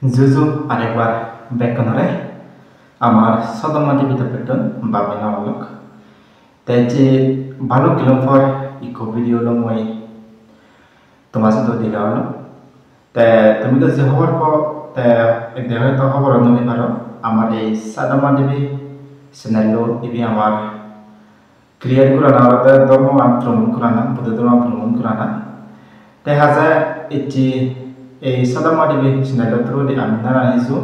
जुजु আরেকবার ব্যাকরণে আমার সদমাটি বিতপেটন বাবিনা অলক তাই যে ভালো কিলোফর ইকো ভিডিও লো মই তোমার সাথে দিলা হলো তে তুমি তো যে খবর পাও তে দেহে তো খবর নমি পারো আমার এই সদমাটি চ্যানেল লো ইবি আমার ক্লিয়ার করা না হলে ধর্ম আক্রমণ করা না বুদ্ধ ধর্ম আক্রমণ করা না দেখা যায় এই সদমাটি চ্যানেল থ্রু দি আমি না আনিছো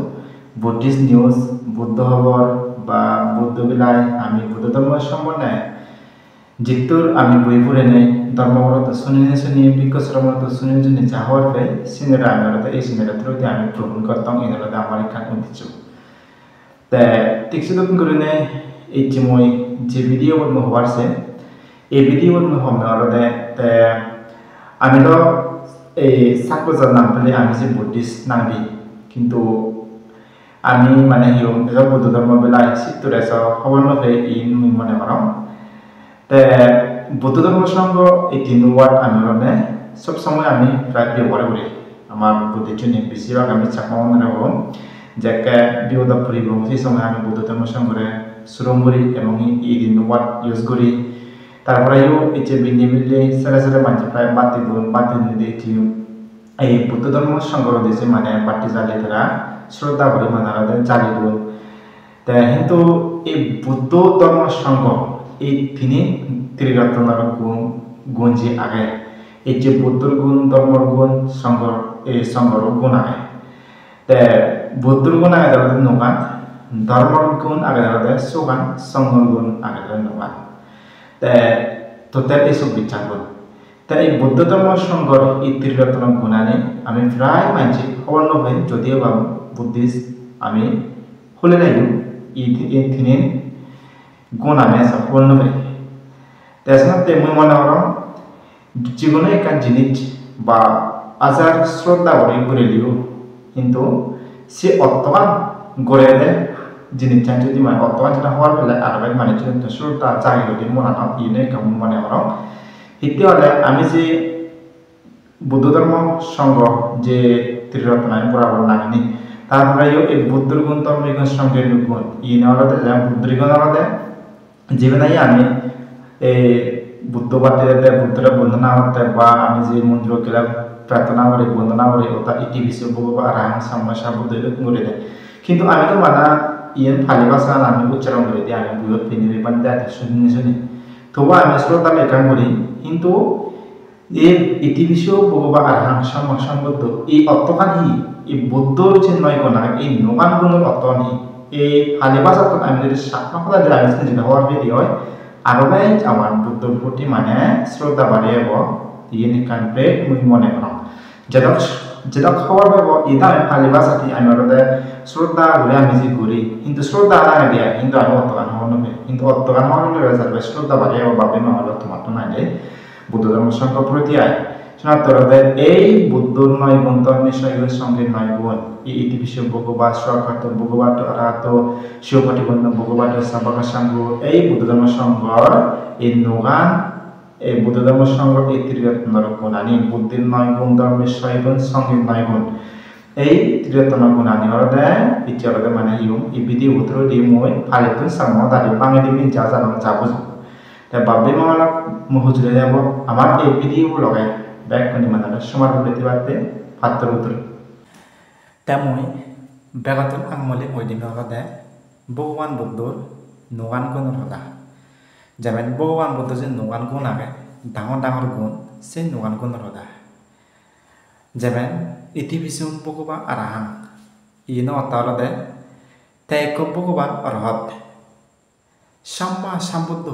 বুদ্ধিস্ট নিউজ বুদ্ধ খবর বা বুদ্ধ বিলাই আমি বুদ্ধ ধর্ম সম্বন্ধে जितुर आमी बई फरायनाय धर्मगत सुनि बिकसरमत सुनि जुनि जाहर पे सिनेरा आमरत ए सिनेरा थ्रु दि आमी प्रभु करतम इनरत आमारि खान उन्दिचु ते टिक्सुदुन गुरुने इचिमय जे भिडिओ बन हवारसे ए भिडिओ बन हमनारदे ते आमी तो ए साकजा नामपले आमी जे बुद्धिस्ट नांगि किन्तु आमी माने हियो बुद्ध धर्म बेला सितुरेस खबरनो पे इन मने मारो তে বুদ্ধ ধর্ম সংঘ এই তিন ওয়ার্ড আন্দোলনে সব সময় আমি প্রায় ব্যবহার করি আমার বুদ্ধিজনী বেশিরভাগ আমি চাকমা রাখব যাকে বিপদ ফুরিব সেই সময় আমি বুদ্ধ ধর্ম সংঘরে সুরম করি এবং এই তিন ওয়ার্ড ইউজ করি তারপরেও এই যে বিনি মিলে সেরা সেরা মানুষ প্রায় বাতি দিয়েছি এই বুদ্ধ ধর্ম সংঘর দিয়েছে মানে বাতি জ্বালিয়ে তারা শ্রদ্ধা করে মানারা জ্বালিয়ে দিল তা কিন্তু এই বুদ্ধ ধর্ম সংঘ এই তিনি ত্রিরত্নার গুণ যে আগে এই যে বুদ্ধর গুণ ধর্মর গুণ সংঘর এই সংঘর গুণ আগে তে বুদ্ধর গুণ আগে তাদের নগান ধর্মর গুণ আগে তাদের সোগান সংঘর গুণ আগে তাদের নগান তে টোটাল এইসব বিচার গুণ তাই এই বৌদ্ধ ধর্ম সংঘর এই ত্রিরত্ন গুণানে আমি প্রায় মানছি খবর নয় যদিও বা বুদ্ধিস্ট আমি হলে রাখি এই তিনি গুণ আমি সফল নয় তাছাড়া মই মনে করো জীবনে একটা জিনিস বা আচার শ্রদ্ধা করে দিও কিন্তু সে অর্থবান গড়ে দেয় জিনিসটা যদি মানে অর্থবান যেটা হওয়ার বেলায় আর মানে শ্রদ্ধা জাগিয়ে যদি মনে নাও ইনে কেমন মনে করো দ্বিতীয় হলে আমি যে বুদ্ধ ধর্ম সংঘ যে ত্রিরত্ন আমি বরাবর নামিনি তারপরে এই বুদ্ধর গুণ ধর্মীগুণ সঙ্গের গুণ ইনে হলে বুদ্ধিগুণ হলে জীবনে আমি এই বুদ্ধবাদীদের বুদ্ধরা বন্দনা করতে বা আমি যে মন্দির গেলে প্রার্থনা করি বন্দনা করি ওটা ইটি বিষয় বলবো আর আমি সমস্যা বুদ্ধ করে দেয় কিন্তু আমি তো মানা ইয়েন ফালি ভাষা আমি উচ্চারণ করে দিই আমি বুঝে ফিনি বান দেয় শুনি তবু আমি শ্রোতা লেখা করি কিন্তু এই ইটি বিষয় বলবো আর হাং সম্বদ্ধ এই অর্থখানি এই বুদ্ধর যে নয় কোনা এই নগান গুণের অর্থ নেই এই ফালি ভাষা আমি যদি সাতমা কথা আমি যেটা হওয়ার বেদি হয় আরো আমার বুদ্ধর প্রতি মানে শ্রদ্ধা বাড়িয়ে ইয়ে কমপ্লিট মুই মনে করম যেটা খবর পাব এটা আমি ফালি ভাষাটি আমি শ্রদ্ধা বলে আমি যে করি কিন্তু শ্রদ্ধা না দিয়া কিন্তু আমি অর্থগান হওয়ার নবে কিন্তু অর্থগান হওয়ার নবে শ্রদ্ধা বাড়িয়ে বাবে নহলে তোমার তো নাই বুদ্ধ ধর্ম সংঘ প্রতি আয় এই বুদ্ধর নয় গুণ ধর্মের সঙ্গে নয় গুণ এই ইতি বিষয় ভগবান সরকার ভগবান আরাত শিবপাটিবন্ধ ভগবান সাবাকা সংঘ এই বুদ্ধ ধর্ম সংঘর এই নগান এই বুদ্ধ ধর্ম সংঘ এই ত্রিরত্নর গুণ আনি বুদ্ধির নয় গুণ ধর্মের ছয় গুণ সঙ্গে নয় গুণ এই ত্রিরত্ন গুণ আনি হলে ইচ্ছে হলে মানে এই বিধি উত্তর দিয়ে মই ফালিতুন সামনে দাঁড়িয়ে বাঙে দিবি যা জানো যাবো তা বাব্বে মামালা মুহুজুরে যাব আমার এই ভিডিও লগাই ব্যাক কোনি মানে সমার বলতে পারতে ফাত্তর উত্তর তেমন বেগাতন আংমলে মইদিমে হলে ভগবান বুদ্ধর নগান গুণর হলা যেমন ভগবান বুদ্ধ যে নগান গুণ আগে ডাঙর গুণ সে নগান গুণর হলা যেমন ইতিবিসুম ভগবান আরাহাং ইন অতালদে তেক ভগবান অরহত সম্মা সম্বুদ্ধ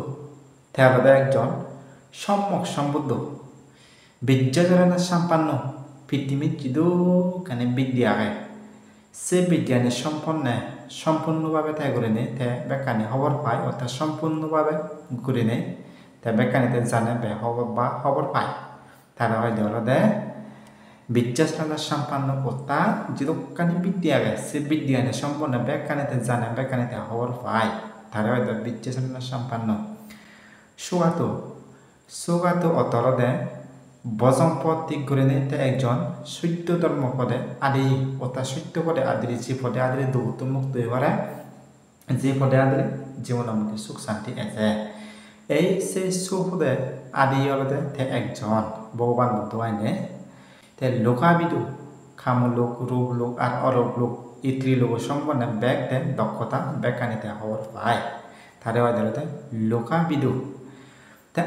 তেলদে একজন সম্যক সম্বুদ্ধ বিদ্যাচরণ সম্পন্ন পৃথিবীর যিদুখানে বিদ্যা আগে সে বিজ্ঞানের সম্পূর্ণভাবে তাই করে নেই তে বেকানি খবর পায় অর্থাৎ সম্পূর্ণভাবে ঘুরে নেই তে বেকানিতে জানে বে খবর বা খবর পায় তারা হয়তো হলে বিদ্যাচরণ সম্পন্ন অর্থাৎ যিদুখানি বিদ্যা আগে সে বিজ্ঞানের সম্পূর্ণ বেকানিতে জানে বেকানিতে খবর পায় তারা হয়তো বিদ্যাচরণ সম্পন্ন সোগাতো অতলদে বজং পদ ঠিক করে নে তে একজন সত্য ধর্ম পদে আদি অর্থাৎ সত্য পদে আদি যে পদে আদি দৌত মুক্ত এবারে যে পদে আদি জীবনের মধ্যে সুখ শান্তি আছে এই সেই সুপদে আদি হলতে তে একজন ভগবান বুদ্ধ আইনে তে লোকাবিদু খামলোক রূপলোক আর অরূপলোক এই ত্রিলোক সম্পন্ন ব্যাগ দেন দক্ষতা ব্যাখ্যানিতে হওয়ার পায় তারে হয় ধরতে লোকাবিদু তে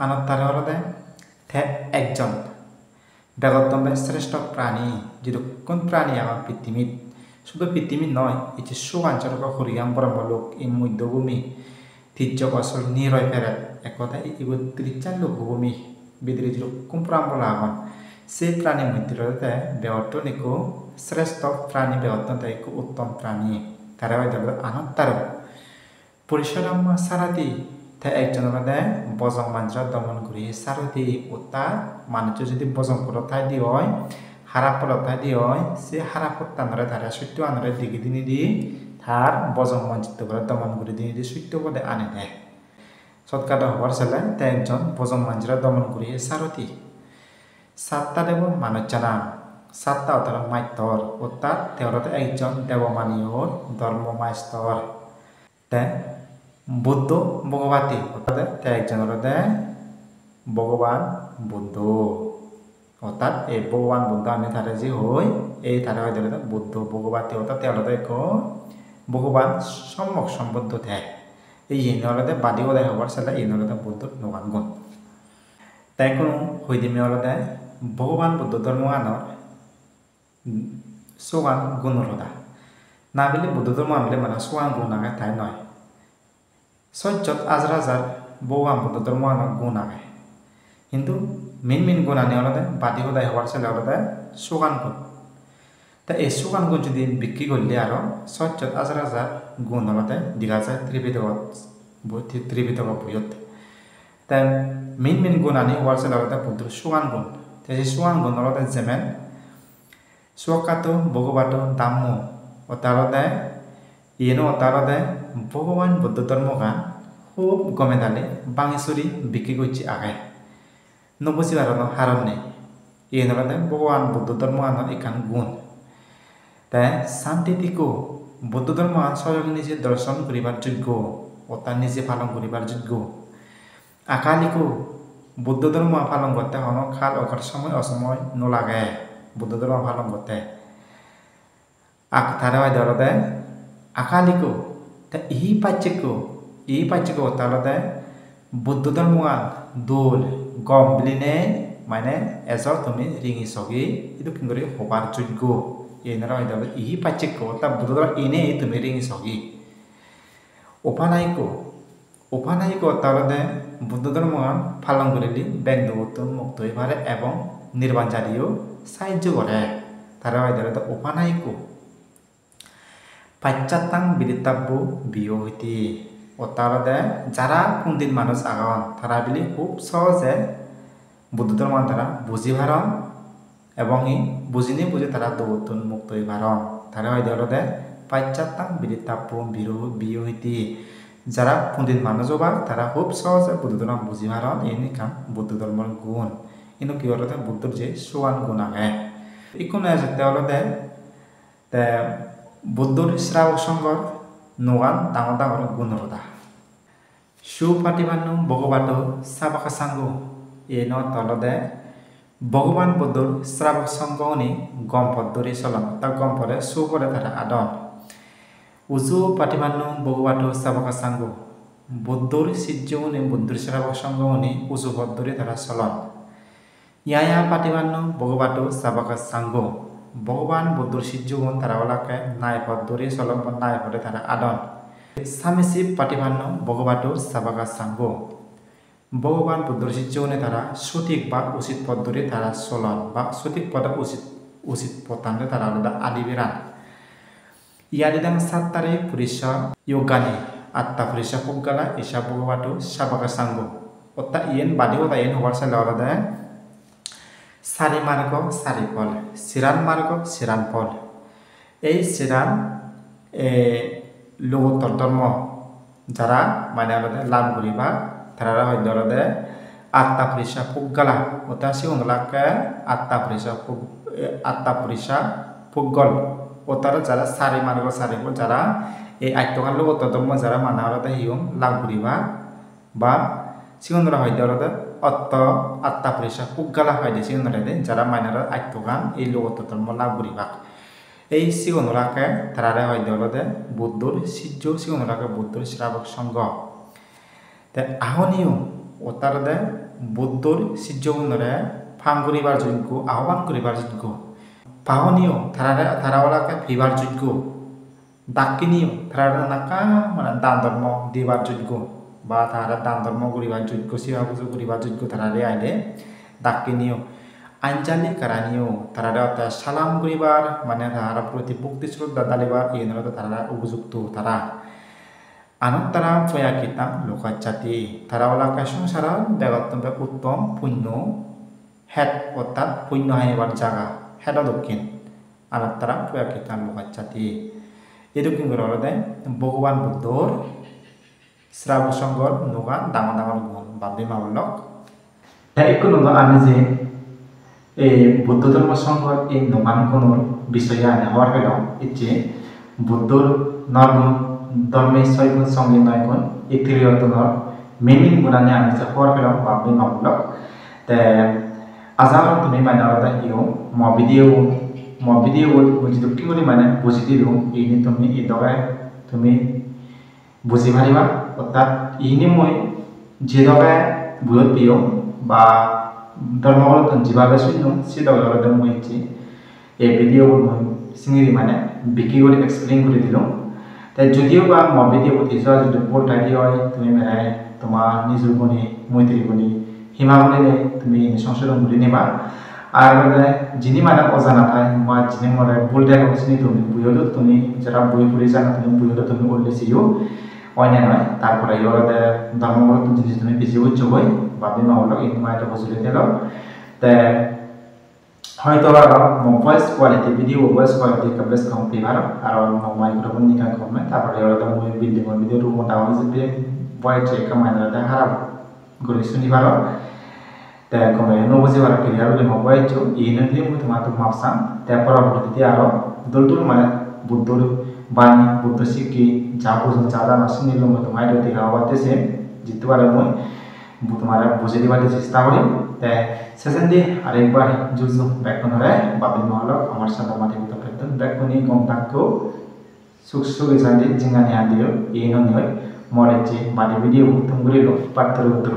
আনত্তারো হলতে তে একজন বেগতম্বে শ্রেষ্ঠ প্রাণী যেহেতু কোন প্রাণী আমার পৃথিবীত শুধু পৃথিবী নয় এই যে সুয়াঞ্চলক হরিয়াম ব্রহ্মলোক এই মধ্যভূমি তির্যক আসল নিরয় ফেরাত এক কথা এগুলো 34 লোকভূমি বিদ্রি যে কোন প্রাণ বলা হন সেই প্রাণীর মধ্যে বেহটনিকো শ্রেষ্ঠ প্রাণী বেহত্তনটা এক উত্তম প্রাণী তারা হয়তো আনত্তার পরিশ্রম সারাতি তে একজন মধ্যে বজং মাঞ্জা দমন করি সারতি উত্তার মানুষ যদি বজং পরতাই দি হয় হারা পরতাই দি হয় সে হারা পত্তানরে তারা সত্য আনরে দিকে দিনে দি তার বজং মাঞ্জিত করে দমন করে দিনে দি সত্য পদে আনে দেয় সৎকাটা হবার ছেলে তে একজন বজং মাঞ্জরা দমন করি সারতি সাতটা দেব মানুষ জানা সাতটা অর্থাৎ মাইতর অর্থাৎ তেওরতে একজন দেবমানীয় ধর্মমাস্তর তে বুদ্ধ ভগবতী অর্থাৎ তে একজন হলতে ভগবান বুদ্ধ অর্থাৎ এই ভগবান বুদ্ধ আমি তারে যে হই এই তারে হয় দিলে বুদ্ধ ভগবতী অর্থাৎ তেওরতে এক ভগবান সম্যক সম্বদ্ধ দেয় এই হলতে বাদী ওদায় হবার ছেলে এই হলতে বুদ্ধ নগান গুণ তাই কোনো হইদিমে হলতে ভগবান বুদ্ধ ধর্ম আনর সোগান গুণরদা না বলে বুদ্ধ ধর্ম আনলে মানে সোগান গুণ আগে তাই নয় সত্যত আজরাজার ভগবান বুদ্ধ ধর্ম আনর গুণ আগে কিন্তু মেন গুণ আনি হলতে বাদী হদায় হওয়ার ছেলে হলতে সোগান গুণ তা এই সোগান গুণ যদি বিক্রি করলে আরো সত্যত আজরাজার গুণ হলতে দীঘা যায় ত্রিবিধ বইয়ত তাই মেন গুণ আনি হওয়ার ছেলে হলতে বুদ্ধর সোগান গুণ তাই সোগান গুণ হলতে যেমন সুকাতো ভগবাতো দাম্য অতারদে ইয়েনো অতারদে ভগবান বুদ্ধ ধর্ম গান খুব গমে দালে বাঙেশ্বরী বিক্রি করছি আগে নবুঝিবার হারণ নেই ইয়েন হলতে ভগবান বুদ্ধ ধর্ম আনর এখান গুণ তাই শান্তিটিকো বুদ্ধ ধর্ম আন স্বয়ং নিজে দর্শন করিবার যোগ্য অর্থাৎ নিজে পালন করিবার যোগ্য আকালিকো বুদ্ধ ধর্ম পালন করতে হন খাল অকার সময় অসময় নলাগে বুদ্ধ ধর্ম পালন করতে তারা হয় ধরতে আকালিকো তা এই পাচ্যকো তাহলে বুদ্ধ ধর্ম দোল গম বিলিনে মানে এজর তুমি রিঙি সগি itu কিংকরি হবার যোগ্য এনারা হয় ধরতে এই পাচ্যকো তা বুদ্ধ ধর্ম এনে তুমি রিঙি সগি উপানায়িকো তাহলে বুদ্ধ ধর্ম পালন করিলি ব্যঙ্গবত মুক্ত হয়ে পারে এবং নির্বাণ জারিও সাহায্য করে তারা হয় ধরতে উপানায়িকো পাশ্চাত্যাং বিদিতাব্য বিয় হইতে ও তাহলে যারা পণ্ডিত মানুষ আগান তারা বলি খুব সহজে বুদ্ধ ধর্ম তারা বুঝি ভারণ এবং বুঝিনি বুঝে তারা দৌতন মুক্ত হয়ে ভারণ তারা হয় ধরতে পাশ্চাত্যাং বিদিতাব্য বিয় হইতে যারা পণ্ডিত মানুষ বা তারা খুব সহজে বুদ্ধ ধর্ম বুঝি ভারণ এনে কাম বুদ্ধ ধর্মের গুণ কিন্তু কি হলতে বুদ্ধর যে সোয়ান গুণ আগে ইকোনো আছে হলতে বুদ্ধর শ্রাবক সংঘর নগান ডাঙর গুণরদা সুপাটিবান্ন ভগবাত সাবাকা সাঙ্গ এন তলদে ভগবান বুদ্ধর শ্রাবক সংঘনি গম পদ্ধতি চলন তা গম পদে সুপদে তারা আদন উজু পাটিবান্ন ভগবাত সাবাকা সাঙ্গ বুদ্ধর সিজ্জনি বুদ্ধর শ্রাবক সংঘনি উজু পদ্ধতি তারা চলন ইয়া পাটিবান্ন ভগবাত সাবাকা সাঙ্গ ভগবান বুদ্ধর সিজ্জগুণ তারা ওলাকে নাই পদ্ধতি চলন নাই পদে তারা আদন সামিসিব পাটিবান্ন ভগবাত সাবাকা সাঙ্গ ভগবান বুদ্ধর সিজ্জগুণে তারা সঠিক বা উচিত পদ্ধতি তারা চলন বা সঠিক পদে উচিত পথানে তারা আলাদা আদি বেরান ইয়াদিদাং সাত্তারে পুরিষা যোগানি আত্মা পুরিষা পুগলা ঈশা ভগবাত সাবাকা সাঙ্গ অর্থাৎ ইয়েন বাদিও তা ইয়েন হওয়ার সালে আলাদা সারি মার্গ সারি ফল সিরান মার্গ সিরান ফল এই সিরান লোকোত্তর ধর্ম যারা মানে আমাদের লাভ করিবা তারা হয়তো atta purisa puggala ota sigonolake atta purisa puggol otara jara sari margo sari ko jara এই আইটকান লোক তদম যারা মানা হলতে হিউম লাগুরিবা বা সিগনরা হইতে হলতে অত্ত আত্তা পরিসা পুগগালা হইতে সিগনরা দে যারা মাইনার আইটকান এই লোক তদম লাগুরিবা এই সিগনরাকে তারারে হইতে হলতে বুদ্ধর সিজ্জ সিগনরাকে বুদ্ধর শ্রাবক সংঘ তে আহনিও ওতারদে বুদ্ধর সিজ্জ উন্নরে ফাং করিবার যোগ্য আহ্বান করিবার যোগ্য পাহনিও তারাওয়ালাকে ফিবার যোগ্য দাক্ষিণীয় তারা নাকা মানে দান ধর্ম দিবার যোগ্য বা তারা দান ধর্ম করিবার যোগ্য সেবা পুজো করিবার যোগ্য তারারে আইলে দাক্ষিণীয় আঞ্চালিক কারানীয় তারা অর্থাৎ সালাম করিবার মানে তারা প্রতি ভক্তি শ্রদ্ধা দালিবার এই নরতে তারা উপযুক্ত তারা আনন্তারা ফয়া কিতাম লোকাচাতি তারা ওলাকা সংসার দেবত্তমে উত্তম পুণ্য হেড অর্থাৎ পুণ্য হাইবার জায়গা হেড দক্ষিণ আনন্তারা ফয়া কিতাম লোকাচাতি এরকম করে হলে ভগবান বুদ্ধর শ্রাবক সংঘর নোগান ডাঙর ডাঙর গুণ বাবলি মাবলক একটু আমি যে এই বুদ্ধ ধর্ম সংঘর এই নোগান গুণর বিষয়ে আনে হওয়ার পেলাম ইচ্ছে বুদ্ধর নগুণ ধর্মের 6 গুণ সঙ্গে 9 গুণ এই ত্রিয়তনর মেমিন গুণানে আমি যে হওয়ার পেলাম বাবলি মাবলক তে আজার তুমি মানে আলাদা ইও ভিডিও যদি কি মানে বুঝি দিলো এইনি তুমি এই দগায় তুমি বুঝি পারিবা অর্থাৎ এইনি মই যে দগায় বুয়ত পিও বা ধর্মগত যেভাবে শুনো সে দগায় মই ইচ্ছি এই ভিডিও মই সিঙ্গিরি মানে বিকি করে এক্সপ্লেন করে দিল তাই যদিও বা ভিডিও কিছু যদি পোর্ট আইডি হয় তুমি মানে তোমার নিজের গুণী মৈত্রী গুণী হিমা গুণী তুমি সংশোধন করে নেবা আর যিনি মানে অজানা থায় বা যিনি মানে ভুল দেখা চিনি তুমি বুঝলো তুমি যারা বই পড়ে জানা তুমি বুঝলো তুমি উল্লেছিও অন্য নয় তারপরে ইয়ে ধর্মগত জিনিস তুমি বেশি উচ্চ বই বা বিমা হলো এই তোমার একটা বুঝলে দিল তে হয়তো voice quality video voice quality का बेस्ट कम पिबार और माइक्रोफोन निका कम तारপরে ওটা মই বিল্ডিং ভিডিও রুম ডাউন যে ভয়েস চেক মাইনারে হারাব গলি শুনিবার তে কমে নো বুঝি বারা ক্লিয়ার হলে মোবাইল চো ইনে দিয়ে মই তোমার তো মাপসাম তারপর পরবর্তীতে আরো দলদল মানে বুদ্ধর বাণী বুদ্ধ শিক্ষি যা বুঝুন যা জানা শুনিল মই তোমার দিকে আওয়াতেছে জিততে পারে মই তোমার বুঝে দিবার চেষ্টা করি তে সেশন দিয়ে আরেকবার জুজু ব্যাকন হলে বাবি মহলক আমার সাথে মাটি মতো পেতেন ব্যাকনি কন্টাক্টও সুখ জানি জিঙ্গানি আদিও এই নয় মরে যে মাটি ভিডিও তুমি পাত্র উত্তর